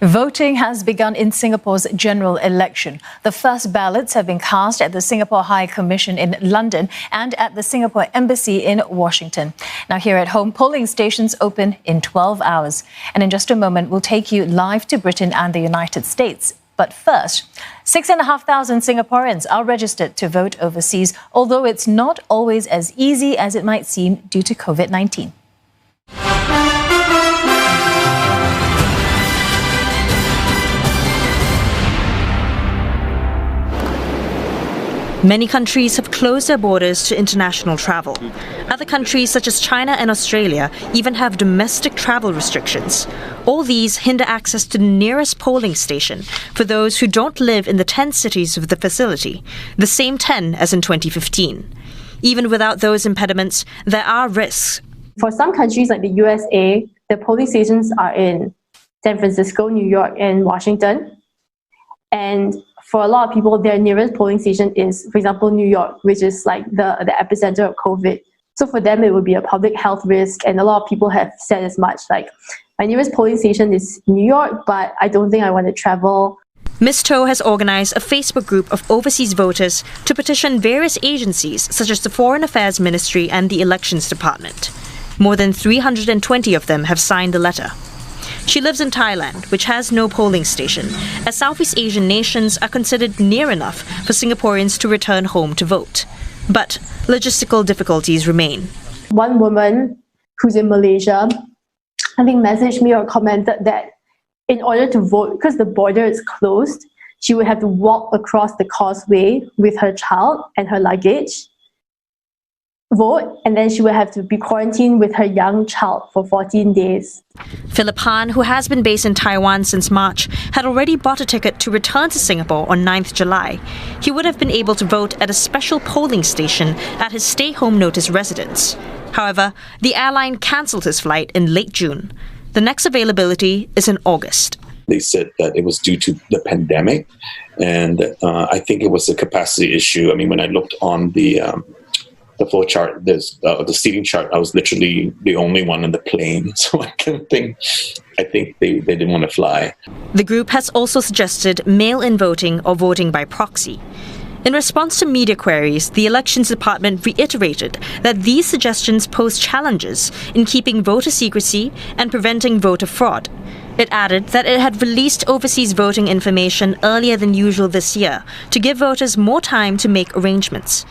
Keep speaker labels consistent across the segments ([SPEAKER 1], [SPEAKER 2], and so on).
[SPEAKER 1] Voting has begun in Singapore's general election. The first ballots have been cast at the Singapore High Commission in London and at the Singapore Embassy in Washington. Now, here at home, polling stations open in 12 hours. And in just a moment, we'll take you live to Britain and the United States. But first, 6,500 Singaporeans are registered to vote overseas, although it's not always as easy as it might seem due to COVID-19.
[SPEAKER 2] Many countries have closed their borders to international travel. Other countries such as China and Australia even have domestic travel restrictions. All these hinder access to the nearest polling station for those who don't live in the 10 cities of the facility, the same 10 as in 2015. Even without those impediments, there are risks.
[SPEAKER 3] For some countries like the USA, the polling stations are in San Francisco, New York, and Washington. And for a lot of people, their nearest polling station is, for example, New York, which is like the epicenter of COVID. So for them, it would be a public health risk. And a lot of people have said as much, like, my nearest polling station is New York, but I don't think I want to travel.
[SPEAKER 2] Ms. To has organised a Facebook group of overseas voters to petition various agencies such as the Foreign Affairs Ministry and the Elections Department. More than 320 of them have signed the letter. She lives in Thailand, which has no polling station, as Southeast Asian nations are considered near enough for Singaporeans to return home to vote. But logistical difficulties remain.
[SPEAKER 3] One woman who's in Malaysia, I think, messaged me or commented that in order to vote, because the border is closed, she would have to walk across the causeway with her child and her luggage, vote, and then she would have to be quarantined with her young child for 14 days.
[SPEAKER 2] Philip Han, who has been based in Taiwan since March, had already bought a ticket to return to Singapore on 9th July. He would have been able to vote at a special polling station at his stay-home notice residence. However, the airline cancelled his flight in late June. The next availability is in August.
[SPEAKER 4] They said that it was due to the pandemic, and I think it was a capacity issue. I mean, when I looked on the flow chart, the seating chart, I was literally the only one on the plane, so I think they didn't want to fly.
[SPEAKER 2] The group has also suggested mail-in voting or voting by proxy. In response to media queries, the Elections Department reiterated that these suggestions pose challenges in keeping voter secrecy and preventing voter fraud. It added that it had released overseas voting information earlier than usual this year to give voters more time to make arrangements.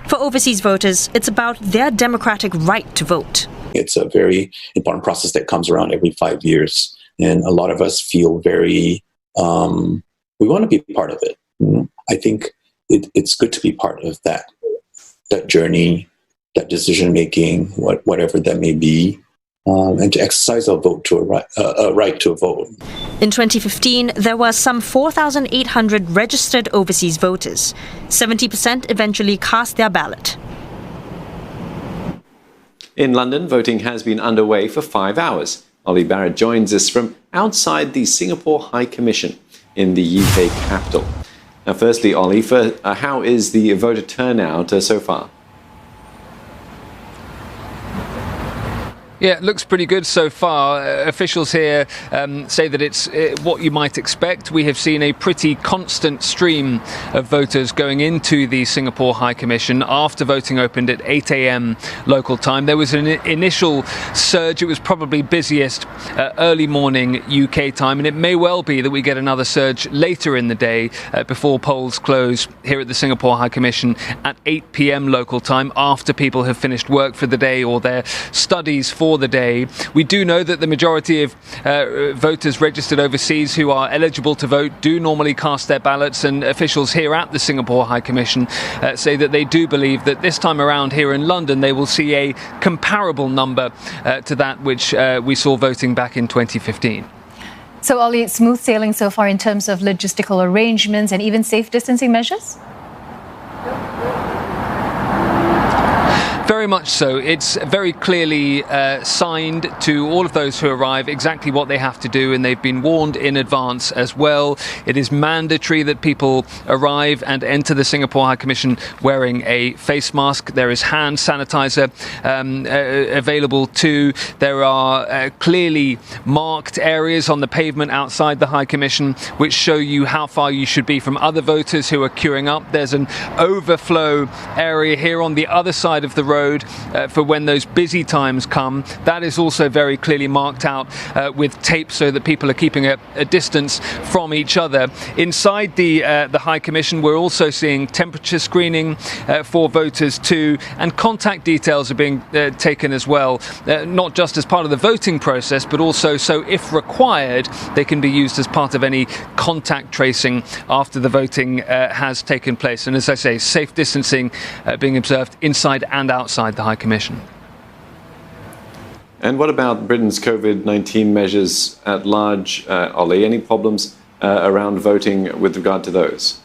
[SPEAKER 2] For overseas voters, it's about their democratic right to vote.
[SPEAKER 4] It's a very important process that comes around every 5 years. And a lot of us feel very, we want to be part of it. I think it's good to be part of that journey, that decision-making, whatever that may be, and to exercise our vote to a right to a vote.
[SPEAKER 2] In 2015, there were some 4,800 registered overseas voters. 70% eventually cast their ballot.
[SPEAKER 5] In London, voting has been underway for 5 hours. Ollie Barrett joins us from outside the Singapore High Commission in the UK capital. Now, firstly, Ollie, how is the voter turnout so far?
[SPEAKER 6] Yeah, it looks pretty good so far. Officials here say that it's what you might expect. We have seen a pretty constant stream of voters going into the Singapore High Commission after voting opened at 8 a.m. local time. There was an initial surge. It was probably busiest early morning UK time, and it may well be that we get another surge later in the day before polls close here at the Singapore High Commission at 8 p.m. local time, after people have finished work for the day or their studies for the day. We do know that the majority of voters registered overseas who are eligible to vote do normally cast their ballots, and officials here at the Singapore High Commission say that they do believe that this time around here in London they will see a comparable number to that which we saw voting back in 2015.
[SPEAKER 1] So, Ollie, smooth sailing so far in terms of logistical arrangements and even safe distancing measures?
[SPEAKER 6] Very much so. It's very clearly signed to all of those who arrive exactly what they have to do, and they've been warned in advance as well. It is mandatory that people arrive and enter the Singapore High Commission wearing a face mask. There is hand sanitizer available too. There are clearly marked areas on the pavement outside the High Commission which show you how far you should be from other voters who are queuing up. There's an overflow area here on the other side of the road for when those busy times come. That is also very clearly marked out with tape so that people are keeping a distance from each other. Inside the High Commission, we're also seeing temperature screening for voters too, and contact details are being taken as well, not just as part of the voting process, but also so if required, they can be used as part of any contact tracing after the voting has taken place. And as I say, safe distancing being observed inside and outside the High Commission.
[SPEAKER 5] And what about Britain's COVID-19 measures at large, Ollie? Any problems around voting with regard to those?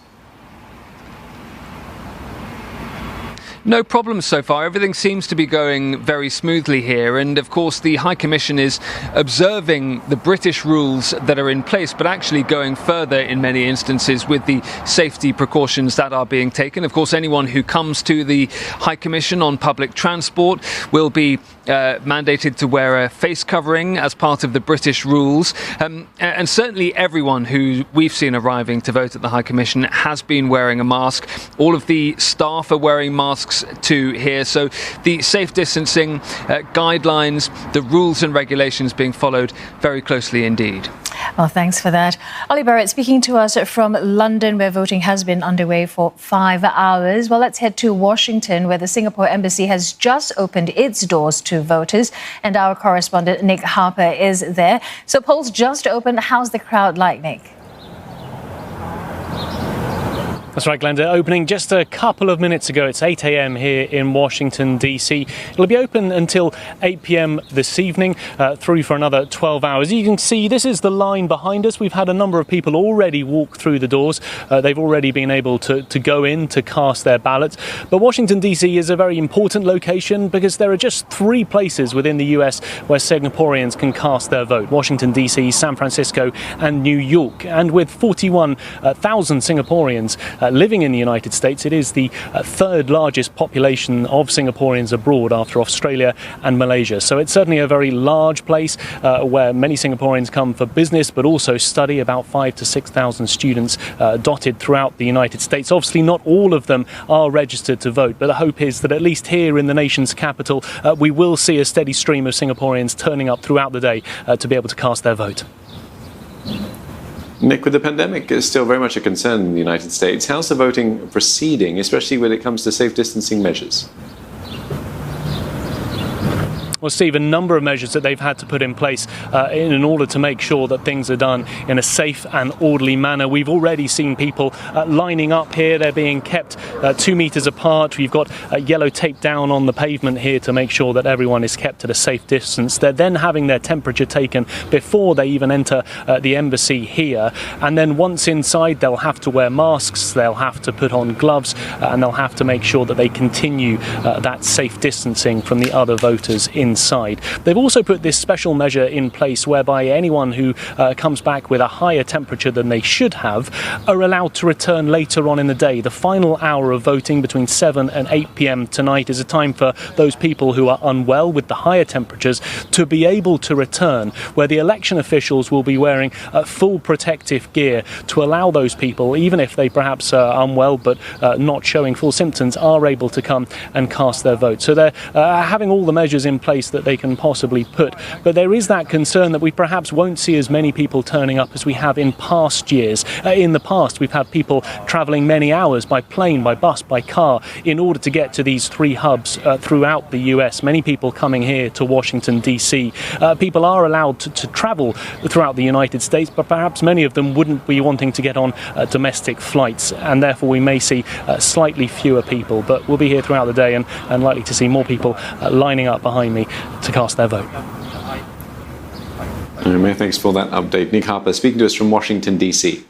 [SPEAKER 6] No problems so far. Everything seems to be going very smoothly here. And of course, the High Commission is observing the British rules that are in place, but actually going further in many instances with the safety precautions that are being taken. Of course, anyone who comes to the High Commission on public transport will be mandated to wear a face covering as part of the British rules. And certainly everyone who we've seen arriving to vote at the High Commission has been wearing a mask. All of the staff are wearing masks to here. So the safe distancing guidelines, the rules and regulations being followed very closely indeed.
[SPEAKER 1] Well, thanks for that. Ollie Barrett speaking to us from London, where voting has been underway for 5 hours. Well, let's head to Washington, where the Singapore Embassy has just opened its doors to voters. And our correspondent, Nick Harper, is there. So polls just opened. How's the crowd like, Nick?
[SPEAKER 7] That's right, Glenda. Opening just a couple of minutes ago. It's 8 a.m. here in Washington, D.C. It'll be open until 8 p.m. this evening, through for another 12 hours. You can see this is the line behind us. We've had a number of people already walk through the doors. They've already been able to go in to cast their ballots. But Washington, D.C. is a very important location because there are just 3 places within the U.S. where Singaporeans can cast their vote: Washington, D.C., San Francisco and New York. And with 41,000 Singaporeans living in the United States, it is the third largest population of Singaporeans abroad after Australia and Malaysia. So it's certainly a very large place where many Singaporeans come for business, but also study. About 5,000 to 6,000 students dotted throughout the United States. Obviously, not all of them are registered to vote, but the hope is that at least here in the nation's capital, we will see a steady stream of Singaporeans turning up throughout the day to be able to cast their vote.
[SPEAKER 5] Nick, with the pandemic is still very much a concern in the United States, how's the voting proceeding, especially when it comes to safe distancing measures?
[SPEAKER 7] Well, Steve, a number of measures that they've had to put in place in order to make sure that things are done in a safe and orderly manner. We've already seen people lining up here. They're being kept 2 meters apart. We've got yellow tape down on the pavement here to make sure that everyone is kept at a safe distance. They're then having their temperature taken before they even enter the embassy here. And then once inside, they'll have to wear masks, they'll have to put on gloves, and they'll have to make sure that they continue that safe distancing from the other voters inside. They've also put this special measure in place whereby anyone who comes back with a higher temperature than they should have are allowed to return later on in the day. The final hour of voting between 7 and 8 p.m. tonight is a time for those people who are unwell with the higher temperatures to be able to return, where the election officials will be wearing full protective gear to allow those people, even if they perhaps are unwell but not showing full symptoms, are able to come and cast their vote. So they're having all the measures in place that they can possibly put. But there is that concern that we perhaps won't see as many people turning up as we have in past years. In the past, we've had people travelling many hours by plane, by bus, by car in order to get to these 3 hubs throughout the US. Many people coming here to Washington, D.C. People are allowed to travel throughout the United States, but perhaps many of them wouldn't be wanting to get on domestic flights, and therefore we may see slightly fewer people. But we'll be here throughout the day and likely to see more people lining up behind me to cast their vote.
[SPEAKER 5] Many thanks for that update. Nick Harper speaking to us from Washington, D.C.